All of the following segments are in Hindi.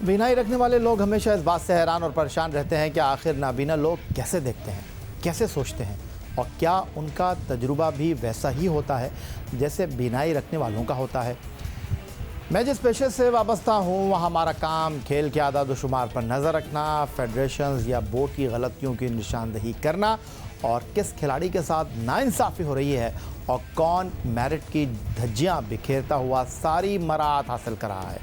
बीनाई रखने वाले लोग हमेशा इस बात से हैरान और परेशान रहते हैं कि आखिर नाबीना लोग कैसे देखते हैं, कैसे सोचते हैं और क्या उनका तजुर्बा भी वैसा ही होता है जैसे बीनाई रखने वालों का होता है। मैं जिस पेशे से वाबस्ता हूँ वहाँ हमारा काम खेल के आदाद शुमार पर नज़र रखना, फेडरेशंस या बोर्ड की गलतियों की निशानदही करना और किस खिलाड़ी के साथ नाइंसाफ़ी हो रही है और कौन मेरिट की धज्जियाँ बिखेरता हुआ सारी मराहत हासिल कर रहा है।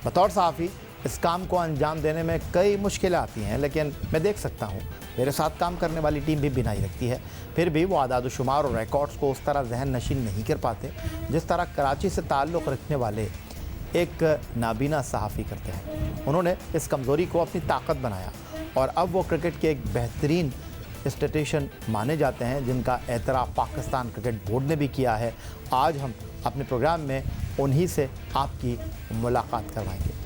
बतौर सहाफ़ी इस काम को अंजाम देने में कई मुश्किलें आती हैं, लेकिन मैं देख सकता हूँ मेरे साथ काम करने वाली टीम भी बीनाई रखती है, फिर भी वो आदाद शुमार और रिकॉर्ड्स को उस तरह जहन नशीन नहीं कर पाते जिस तरह कराची से ताल्लुक़ रखने वाले एक नाबीना सहाफ़ी करते हैं। उन्होंने इस कमज़ोरी को अपनी ताकत बनाया और अब वो क्रिकेट के एक बेहतरीन स्टेटिशियन माने जाते हैं जिनका एतराफ़ पाकिस्तान क्रिकेट बोर्ड ने भी किया है। आज हम अपने प्रोग्राम में उन्हीं से आपकी मुलाकात करवाएंगे।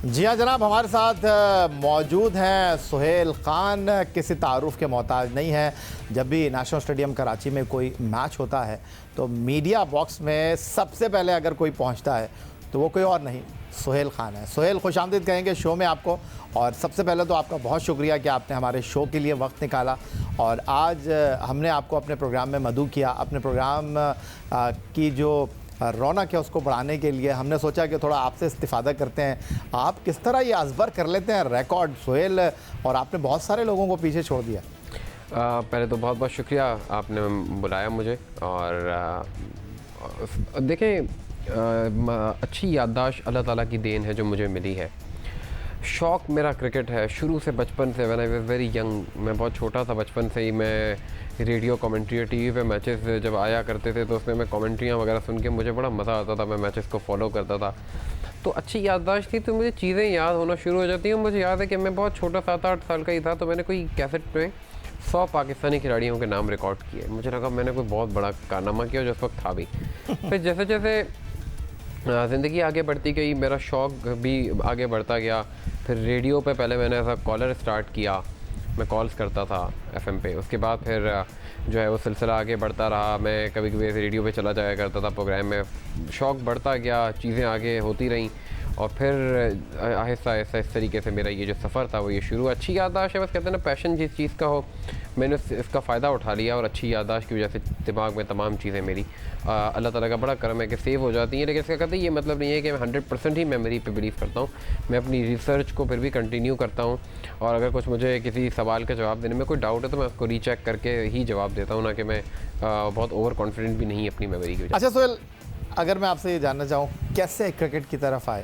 जी हाँ जनाब, हमारे साथ मौजूद हैं सुहेल खान। किसी तारुफ के मोहताज नहीं है। जब भी नेशनल स्टेडियम कराची में कोई मैच होता है तो मीडिया बॉक्स में सबसे पहले अगर कोई पहुंचता है तो वो कोई और नहीं, सुहेल खान है। सुहेल, खुशामदीद कहेंगे शो में आपको। और सबसे पहले तो आपका बहुत शुक्रिया कि आपने हमारे शो के लिए वक्त निकाला और आज हमने आपको अपने प्रोग्राम में मदऊ किया। अपने प्रोग्राम की जो रौनक है उसको बढ़ाने के लिए हमने सोचा कि थोड़ा आपसे इस्तिफ़ादा करते हैं। आप किस तरह ये अजबर कर लेते हैं रिकॉर्ड सुहेल, और आपने बहुत सारे लोगों को पीछे छोड़ दिया। पहले तो बहुत बहुत शुक्रिया आपने बुलाया मुझे। और देखें, अच्छी याददाश्त अल्लाह ताला की देन है जो मुझे मिली है। शौक़ मेरा क्रिकेट है शुरू से, बचपन से। When I was very young, मैं बहुत छोटा था, बचपन से ही मैं रेडियो कमेंट्री या टीवी पे मैचेस जब आया करते थे तो उसमें मैं कमेंट्रियाँ वगैरह सुन के मुझे बड़ा मज़ा आता था। मैं मैचेस को फॉलो करता था, तो अच्छी याददाश्त थी, तो मुझे चीज़ें याद होना शुरू हो जाती हैं। मुझे याद है कि मैं बहुत छोटा 7-8 साल का ही था, तो मैंने कोई कैसेट में 100 पाकिस्तानी खिलाड़ियों के नाम रिकॉर्ड किए। मुझे लगा मैंने कोई बहुत बड़ा कारनामा किया जो उस वक्त था भी। फिर जैसे जैसे ज़िंदगी आगे बढ़ती गई, मेरा शौक़ भी आगे बढ़ता गया। फिर रेडियो पे पहले मैंने ऐसा कॉलर स्टार्ट किया, मैं कॉल्स करता था एफएम पे। उसके बाद फिर जो है वो सिलसिला आगे बढ़ता रहा। मैं कभी कभी रेडियो पे चला जाया करता था प्रोग्राम में। शौक़ बढ़ता गया, चीज़ें आगे होती रहीं और फिर आहिस्ता आहिस्ता इस तरीके से मेरा ये जो सफ़र था वो ये शुरू। अच्छी याददाश्त है, बस कहते हैं ना, पैशन जिस चीज़ का हो, मैंने इसका फ़ायदा उठा लिया और अच्छी याददाश्त की वजह से दिमाग में तमाम चीज़ें मेरी अल्लाह ताला का बड़ा करम है कि सेव हो जाती हैं। लेकिन इसका कहते हैं ये मतलब नहीं है कि मैं 100% ही मेमोरी पे बिलीव करता हूँ। मैं अपनी रिसर्च को फिर भी कंटिन्यू करता हूँ और अगर कुछ मुझे किसी सवाल का जवाब देने में कोई डाउट है तो मैं उसको रीचेक करके ही जवाब देता हूँ, ना कि मैं बहुत ओवर कॉन्फिडेंट भी नहीं अपनी मेमोरी की वजह। अच्छा सुहेल, अगर मैं आपसे ये जानना चाहूँ कैसे क्रिकेट की तरफ आए,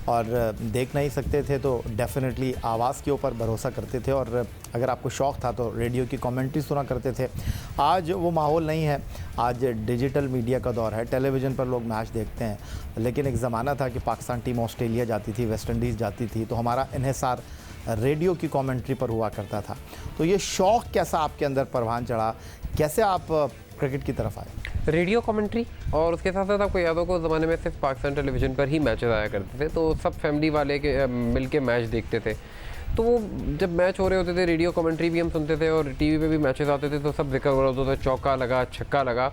और देख नहीं सकते थे तो डेफिनेटली आवाज़ के ऊपर भरोसा करते थे, और अगर आपको शौक़ था तो रेडियो की कमेंट्री सुना करते थे। आज वो माहौल नहीं है, आज डिजिटल मीडिया का दौर है, टेलीविज़न पर लोग मैच देखते हैं। लेकिन एक ज़माना था कि पाकिस्तान टीम ऑस्ट्रेलिया जाती थी, वेस्ट इंडीज़ जाती थी, तो हमारा इन्हिसार रेडियो की कमेंट्री पर हुआ करता था। तो ये शौक़ कैसा आपके अंदर परवान चढ़ा, कैसे आप क्रिकेट की तरफ आए? रेडियो कमेंट्री, और उसके साथ साथ आपको याद होगा उस ज़माने में सिर्फ पाकिस्तान टेलीविज़न पर ही मैचेस आया करते थे, तो सब फैमिली वाले के मिल के मैच देखते थे। तो वो जब मैच हो रहे होते थे रेडियो कमेंट्री भी हम सुनते थे और टीवी पे भी मैचेस आते थे, तो सब जिक्र हो रहा होता था चौका लगा, छक्का लगा।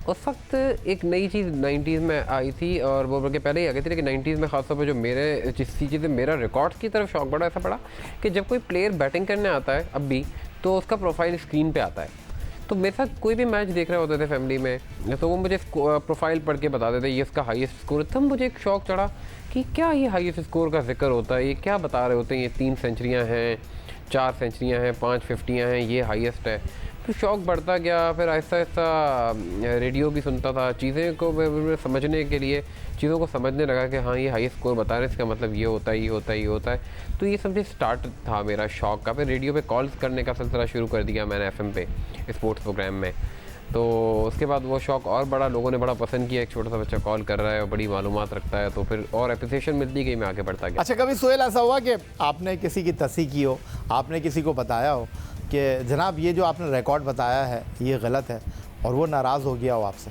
उस वक्त एक नई चीज़ 90s में आई थी, और वो बल्कि पहले ही आ गई थी, लेकिन 90s में खासतौर पर जो मेरे जिस चीज़ से मेरा रिकॉर्ड्स की तरफ शौक बढ़ा, ऐसा पड़ा कि जब कोई प्लेयर बैटिंग करने आता है अब भी, तो उसका प्रोफाइल स्क्रीन पर आता है। तो मेरे साथ कोई भी मैच देख रहे होते थे फैमिली में, तो वो मुझे प्रोफाइल पढ़ के बताते थे ये इसका हाईएस्ट स्कोर। तब मुझे एक शौक़ चढ़ा कि क्या ये हाईएस्ट स्कोर का जिक्र होता है, ये क्या बता रहे होते हैं, ये 3 सेंचुरियाँ हैं, 4 सेंचुरियाँ हैं, 5 50याँ हैं, ये हाईएस्ट है। तो शौक़ बढ़ता गया। फिर आहिस्ता आहिस्ता रेडियो भी सुनता था, चीज़ें को समझने के लिए चीज़ों को समझने लगा कि हाँ ये हाई स्कोर बता रहे हैं, इसका मतलब ये होता है, ये होता है, ये होता है। तो ये समझे स्टार्ट था मेरा शौक़ का। फिर रेडियो पे कॉल्स करने का सिलसिला शुरू कर दिया मैंने एफएम पे स्पोर्ट्स प्रोग्राम में। तो उसके बाद वो शौक़ और बड़ा, लोगों ने बड़ा पसंद किया, एक छोटा सा बच्चा कॉल कर रहा है और बड़ी मालूमात रखता है, तो फिर और एप्रिसिएशन मिलती गई, मैं आगे बढ़ता गया। अच्छा, कभी सुहेल ऐसा हुआ कि आपने किसी की तस्सीह की हो, आपने किसी को बताया हो कि जनाब ये जो आपने रिकॉर्ड बताया है ये गलत है, और वो नाराज़ हो गया हो आपसे?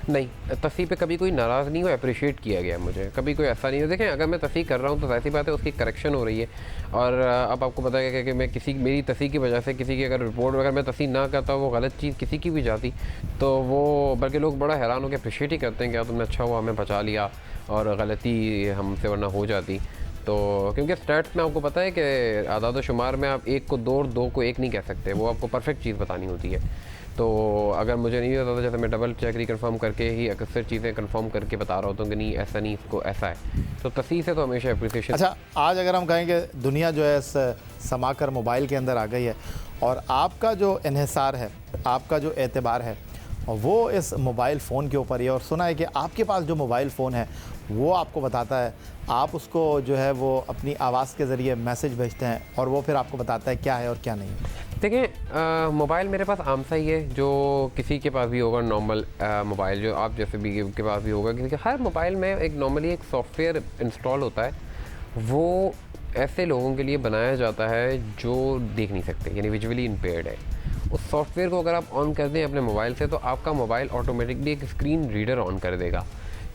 नहीं, तस्वीर पे कभी कोई नाराज़ नहीं हुआ, अप्रिशिएट किया गया मुझे, कभी कोई ऐसा नहीं है। देखें, अगर मैं तस्वीर कर रहा हूँ तो ज़ाहिर सी बात है उसकी करेक्शन हो रही है, और अब आपको पता है कि मैं मेरी तस्वीर की वजह से किसी की अगर रिपोर्ट, अगर मैं तस्वीर ना करता वो गलत चीज़ किसी की भी जाती तो वो, बल्कि लोग बड़ा हैरान होकर अप्रिशिएट ही करते हैं कि यार तुमने अच्छा हुआ हमें बचा लिया और गलती हमसे वरना हो जाती। तो क्योंकि स्टैट्स में आपको पता है कि आदाद व शुमार में आप 1 को 2 और 2 को 1 नहीं कह सकते, वो आपको परफेक्ट चीज़ बतानी होती है। तो अगर मुझे नहीं होता तो जैसे मैं डबल चेक रिकन्फर्म करके ही अक्सर चीज़ें कंफर्म करके बता रहा होता हूँ कि नहीं ऐसा नहीं, इसको ऐसा है, तो तस्वीर से तो हमेशा अप्रिसिएशन। अच्छा, आज अगर हम कहें कि दुनिया जो है समाकर मोबाइल के अंदर आ गई है, और आपका जो इन्हिसार है, आपका जो एतबार है वो इस मोबाइल फ़ोन के ऊपर ही है, और सुना है कि आपके पास जो मोबाइल फ़ोन है वो आपको बताता है, आप उसको जो है वो अपनी आवाज़ के ज़रिए मैसेज भेजते हैं और वो फिर आपको बताता है क्या है और क्या नहीं है। देखें, मोबाइल मेरे पास आम सा ही है, जो किसी के पास भी होगा नॉर्मल मोबाइल, जो आप जैसे भी के पास भी होगा, किसी के हर मोबाइल में एक नॉर्मली एक सॉफ्टवेयर इंस्टॉल होता है। वो ऐसे लोगों के लिए बनाया जाता है जो देख नहीं सकते, यानी विजुअली इम्पेयर्ड है। उस सॉफ्टवेयर को अगर आप ऑन कर दें अपने मोबाइल से तो आपका मोबाइल ऑटोमेटिकली एक स्क्रीन रीडर ऑन कर देगा।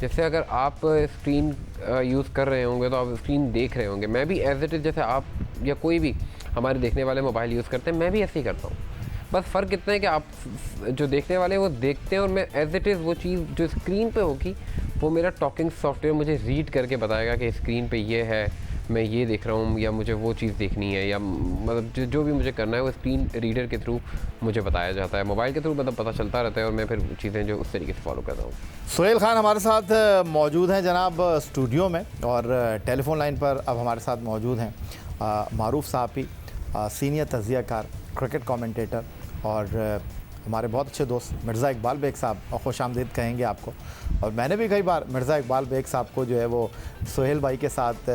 जैसे अगर आप स्क्रीन यूज़ कर रहे होंगे तो आप स्क्रीन देख रहे होंगे, मैं भी एज इट इज़, जैसे आप या कोई भी हमारे देखने वाले मोबाइल यूज़ करते हैं, मैं भी ऐसे ही करता हूँ। बस फ़र्क इतना है कि आप जो देखने वाले वो देखते हैं और मैं एज इट इज़ वो चीज़ जो स्क्रीन पे होगी वो मेरा टॉकिंग सॉफ्टवेयर मुझे रीड करके बताएगा कि स्क्रीन पे ये है, मैं ये देख रहा हूँ, या मुझे वो चीज़ देखनी है, या मतलब जो भी मुझे करना है वो स्क्रीन रीडर के थ्रू मुझे बताया जाता है। मोबाइल के थ्रू मतलब पता चलता रहता है और मैं फिर चीज़ें जो उस तरीके से फॉलो करता हूँ। सुहेल खान हमारे साथ मौजूद हैं जनाब स्टूडियो में, और टेलीफोन लाइन पर अब हमारे साथ मौजूद हैं मारूफ साहबी, सीनियर तज्ज़ियाकार, क्रिकेट कमेंटेटर, और हमारे बहुत अच्छे दोस्त मिर्ज़ा इकबाल बेग साहब, और खुशामदीद कहेंगे आपको। और मैंने भी कई बार मिर्ज़ा इकबाल बेग साहब को जो है वो सुहेल भाई के साथ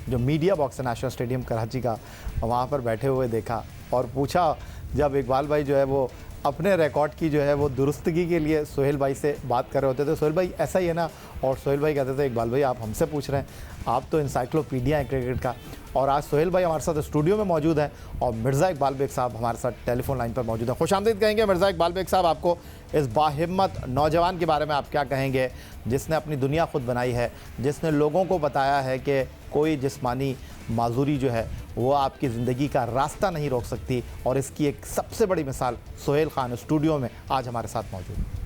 जो मीडिया बॉक्स है नेशनल स्टेडियम कराची का, वहाँ पर बैठे हुए देखा और पूछा, जब इकबाल भाई जो है वो अपने रिकॉर्ड की जो है वो दुरुस्तगी के लिए सुहेल भाई से बात कर रहे होते थे, सुहेल भाई ऐसा ही है ना, और सुहेल भाई कहते थे इकबाल भाई आप हमसे पूछ रहे हैं, आप तो इंसाइक्लोपीडिया हैं क्रिकेट का। और आज सुहेल भाई हमारे साथ स्टूडियो में मौजूद हैं और मिर्ज़ा इकबाल बेग साहब हमारे साथ टेलीफोन लाइन पर मौजूद हैं। खुशामदीद कहेंगे मिर्ज़ा इकबाल बेग साहब आपको। इस बाहिम्मत नौजवान के बारे में आप क्या कहेंगे, जिसने अपनी दुनिया खुद बनाई है, जिसने लोगों को बताया है कि कोई जिस्मानी माजूरी जो है वो आपकी ज़िंदगी का रास्ता नहीं रोक सकती, और इसकी एक सबसे बड़ी मिसाल सुहेल खान स्टूडियो में आज हमारे साथ मौजूद है।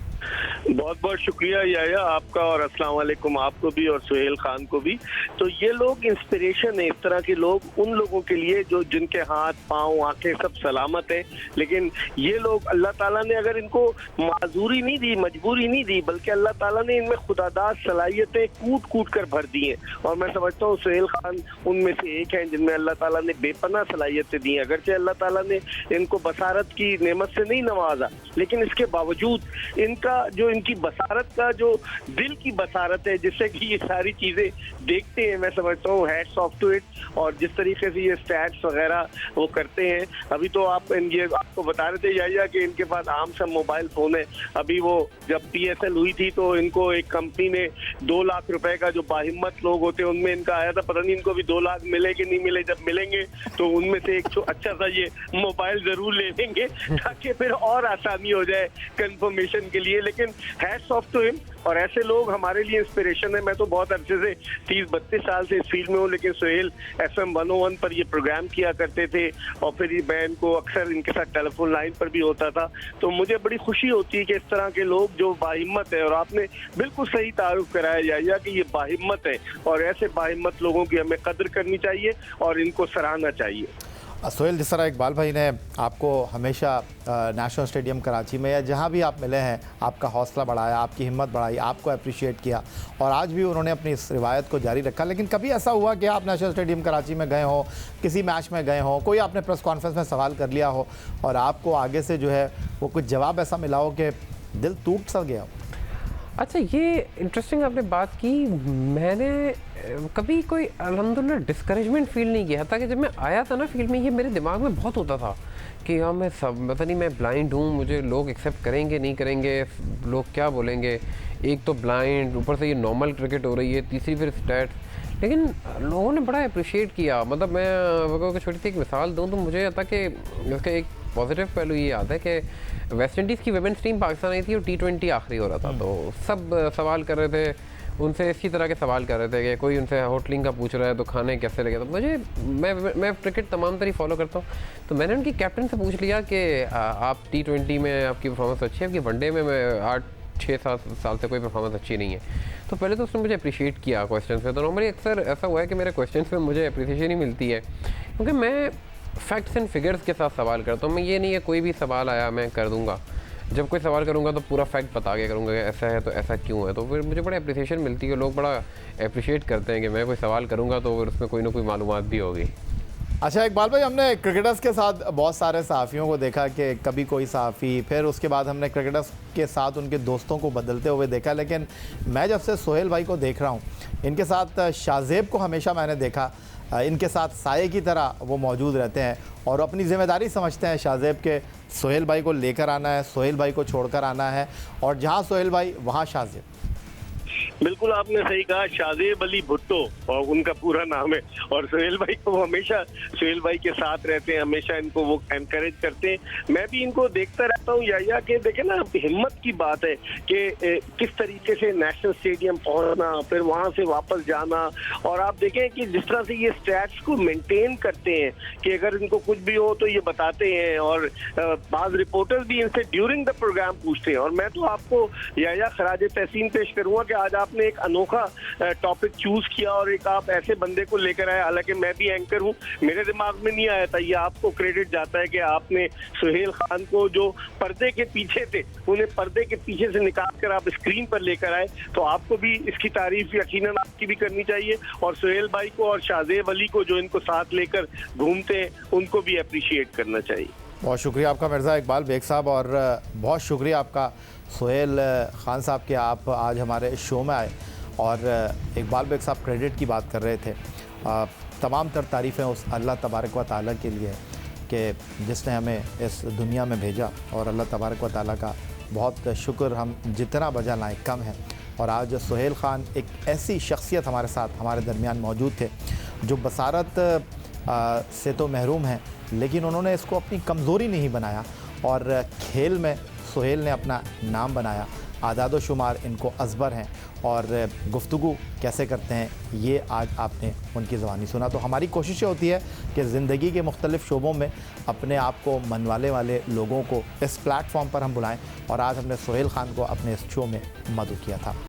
बहुत बहुत शुक्रिया याया आपका, और अस्सलाम वालेकुम आपको भी और सुहेल खान को भी। तो ये लोग इंस्पिरेशन है, इस तरह के लोग उन लोगों के लिए जो जिनके हाथ पांव आंखें सब सलामत है, लेकिन ये लोग अल्लाह ताला ने अगर इनको माजूरी नहीं दी, मजबूरी नहीं दी, बल्कि अल्लाह ताला ने इनमें खुदादार सलाहियतें कूट कूट कर भर दी हैं। और मैं समझता हूँ सुहेल खान उनमें से एक हैं जिनमें अल्लाह ताला ने बेपनाह सलाहियतें दी हैं। अगरचे अल्लाह ताला ने इनको बसारत की नेमत से नहीं नवाजा, लेकिन इसके बावजूद इनका जो इनकी बसारत का जो दिल की बसारत है, जिससे कि ये सारी चीजें देखते हैं, मैं समझता हूँ हैट्स ऑफ टू इट। और जिस तरीके से ये स्टैट्स वगैरह वो करते हैं, अभी तो आप ये आपको बता रहे थे याया कि इनके पास आम सा मोबाइल फोन है। अभी वो जब PSL हुई थी तो इनको एक कंपनी ने 2 लाख रुपए का, जो बाहिम्मत लोग होते हैं उनमें इनका आया था, पता नहीं इनको भी 2 लाख मिले कि नहीं मिले। जब मिलेंगे तो उनमें से एक अच्छा सा ये मोबाइल जरूर ले लेंगे ताकि फिर और आसानी हो जाए कंफर्मेशन के लिए। लेकिन हैट्स ऑफ टू हिम, और ऐसे लोग हमारे लिए इंस्पिरेशन है। मैं तो बहुत अरसे से 30-32 साल से इस फील्ड में हूँ, लेकिन सुहेल FM 101 पर ये प्रोग्राम किया करते थे और फिर मैं इनको अक्सर इनके साथ टेलीफोन लाइन पर भी होता था। तो मुझे बड़ी खुशी होती है कि इस तरह के लोग जो बाहिम्मत है, और आपने बिल्कुल सही तारुफ कराया या कि ये बाहिम्मत है, और ऐसे बाहिम्मत लोगों की हमें कदर करनी चाहिए और इनको सराहना चाहिए। सुहेल, जिस तरह इकबाल भाई ने आपको हमेशा नेशनल स्टेडियम कराची में या जहाँ भी आप मिले हैं आपका हौसला बढ़ाया, आपकी हिम्मत बढ़ाई, आपको अप्रिशिएट किया, और आज भी उन्होंने अपनी इस रिवायत को जारी रखा। लेकिन कभी ऐसा हुआ कि आप नेशनल स्टेडियम कराची में गए हो, किसी मैच में गए हो, कोई आपने प्रेस कॉन्फ्रेंस में सवाल कर लिया हो और आपको आगे से जो है वो कुछ जवाब ऐसा मिला हो कि दिल टूट सा गया हो? अच्छा, ये इंटरेस्टिंग आपने बात की। मैंने कभी कोई अल्हम्दुलिल्लाह डिस्करेजमेंट फील नहीं किया था। कि जब मैं आया था ना फील्ड में, ये मेरे दिमाग में बहुत होता था कि हाँ मैं सब पता नहीं, मैं ब्लाइंड हूँ, मुझे लोग एक्सेप्ट करेंगे नहीं करेंगे, लोग क्या बोलेंगे। एक तो ब्लाइंड, ऊपर से ये नॉर्मल क्रिकेट हो रही है, तीसरी फिर स्टैट्स। लेकिन लोगों ने बड़ा अप्रिशिएट किया। मतलब मैं अगर छोटी सी एक मिसाल दूँ तो मुझे आता कि उसका एक पॉजिटिव पहलू ये आता है कि वेस्ट इंडीज़ की वुमेन्स टीम पाकिस्तान आई थी और T20 आखिरी हो रहा था, तो सब सवाल कर रहे थे उनसे, इसी तरह के सवाल कर रहे थे कि कोई उनसे होटलिंग का पूछ रहा है तो खाने कैसे लगे। तो मुझे मैं क्रिकेट तमाम तरह फॉलो करता हूँ, तो मैंने उनकी कैप्टन से पूछ लिया कि आप T20 में आपकी परफॉर्मेंस अच्छी है, आपकी वनडे में मैं 8-6 साल से कोई परफॉर्मेंस अच्छी नहीं है। तो पहले तो उसने मुझे अप्रिशिएट किया क्वेश्चन पे। तो नॉर्मली अक्सर ऐसा हुआ है कि मेरे क्वेश्चन पे मुझे अप्रिसिएशन ही मिलती है, क्योंकि मैं फैक्ट्स एंड फिगर्स के साथ सवाल करता हूँ। मैं ये नहीं है कोई भी सवाल आया मैं कर दूँगा, जब कोई सवाल करूँगा तो पूरा फैक्ट बता के करूँगा कि ऐसा है तो ऐसा क्यों है। तो फिर मुझे बड़ी अप्रिसिएशन मिलती है, लोग बड़ा अप्रिशिएट करते हैं कि मैं कोई सवाल करूँगा तो फिर उसमें कोई ना कोई मालूमात भी होगी। अच्छा इकबाल भाई, हमने क्रिकेटर्स के साथ बहुत सारे सहाफ़ियों को देखा कि कभी कोई सहाफ़ी, फिर उसके बाद हमने क्रिकेटर्स के साथ उनके दोस्तों को बदलते हुए देखा, लेकिन मैं जब से सोहेल भाई को देख रहा हूँ, इनके साथ शाहजेब को हमेशा मैंने देखा इनके साथ साये की तरह वो मौजूद रहते हैं और अपनी ज़िम्मेदारी समझते हैं शाहजेब के, सोहेल भाई को लेकर आना है, सोहेल भाई को छोड़कर आना है, और जहाँ सोहेल भाई वहाँ शाहजेब। बिल्कुल आपने सही कहा, शाहजेब अली भुट्टो और उनका पूरा नाम है, और सोहेल भाई को वो हमेशा सोहेल भाई के साथ रहते हैं, हमेशा इनको वो एनकरेज करते हैं। मैं भी इनको देखता रहता हूँ या कि देखे ना, हिम्मत की बात है कि किस तरीके से नेशनल स्टेडियम पहुंचना, फिर वहां से वापस जाना, और आप देखें कि जिस तरह से ये स्टैट्स को मेंटेन करते हैं कि अगर इनको कुछ भी हो तो ये बताते हैं, और बाज रिपोर्टर्स भी इनसे ड्यूरिंग द प्रोग्राम पूछते हैं। और मैं तो आपको या खराज तहसीन पेश करूंगा कि आज आपने एक अनोखा टॉपिक चूज किया और एक आप ऐसे बंदे को लेकर आए। हालांकि मैं भी एंकर हूं, मेरे दिमाग में नहीं आया था, ये आपको क्रेडिट जाता है कि आपने सुहेल खान को जो पर्दे के पीछे थे उन्हें पर्दे के पीछे से निकाल कर आप स्क्रीन पर लेकर आए। तो आपको भी इसकी तारीफ यकीनन आपकी भी करनी चाहिए, और सुहेल भाई को और शाहजेब अली को जो इनको साथ लेकर घूमते हैं उनको भी अप्रिशिएट करना चाहिए। बहुत शुक्रिया आपका मिर्ज़ा इकबाल बेग साहब, और बहुत शुक्रिया आपका सोहेल ख़ान साहब कि आप आज हमारे शो में आए। और इकबाल बेग साहब क्रेडिट की बात कर रहे थे, तमाम तर तारीफ़ें उस अल्लाह तबारक व तआला के लिए कि जिसने हमें इस दुनिया में भेजा, और अल्लाह तबारक व तआला का बहुत शुक्र, हम जितना बजा लाएँ कम है। और आज सोहेल ख़ान एक ऐसी शख्सियत हमारे साथ हमारे दरमियान मौजूद थे जो बसारत से तो महरूम हैं, लेकिन उन्होंने इसको अपनी कमज़ोरी नहीं बनाया, और खेल में सोहेल ने अपना नाम बनाया। आदाद शुमार इनको अजबर हैं, और गुफ्तगू कैसे करते हैं ये आज आपने उनकी ज़बानी सुना। तो हमारी कोशिश होती है कि ज़िंदगी के मुख्तलिफ़ शोबों में अपने आप को मनवाने वाले लोगों को इस प्लेटफॉर्म पर हम बुलाएं, और आज हमने सोहेल ख़ान को अपने इस शो में मदऊ किया था।